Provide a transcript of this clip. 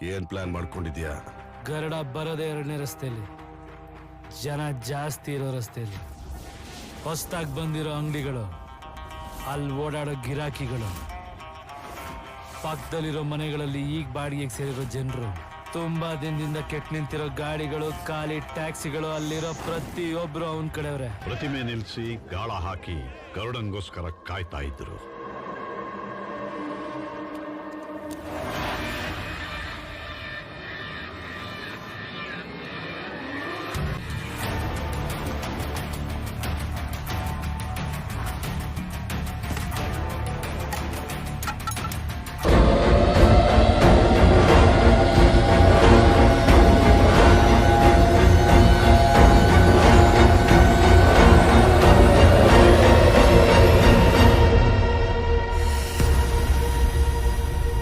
ಏನ್ ಪ್ಲಾನ್ ಮಾಡ್ಕೊಂಡಿದ್ಯಾ? ಗರಡ ಬರದೇ 2ನೇ ರಸ್ತೆಯಲ್ಲಿ, ಜನ ಜಾಸ್ತಿ ಇರೋ ರಸ್ತೆಯಲ್ಲಿ, ಹೊಸ್ದಾಗಿ ಬಂದಿರೋ ಅಂಗಡಿಗಳು, ಅಲ್ಲಿ ಓಡಾಡೋ ಗಿರಾಕಿಗಳು, ಪಕ್ಕದಲ್ಲಿರೋ ಮನೆಗಳಲ್ಲಿ ಈಗ ಬಾಡಿಗೆಗೆ ಸೇರಿರೋ ಜನರು, ತುಂಬಾ ದಿನದಿಂದ ಕೆಟ್ಟ ನಿಂತಿರೋ ಗಾಡಿಗಳು, ಖಾಲಿ ಟ್ಯಾಕ್ಸಿಗಳು, ಅಲ್ಲಿರೋ ಪ್ರತಿಯೊಬ್ರು ಅವನ್ ಕಡೆಯವ್ರೆ. ಪ್ರತಿಮೆ ನಿಲ್ಸಿ ಗಾಳ ಹಾಕಿ ಗರುಡಂಗೋಸ್ಕರ ಕಾಯ್ತಾ ಇದ್ರು.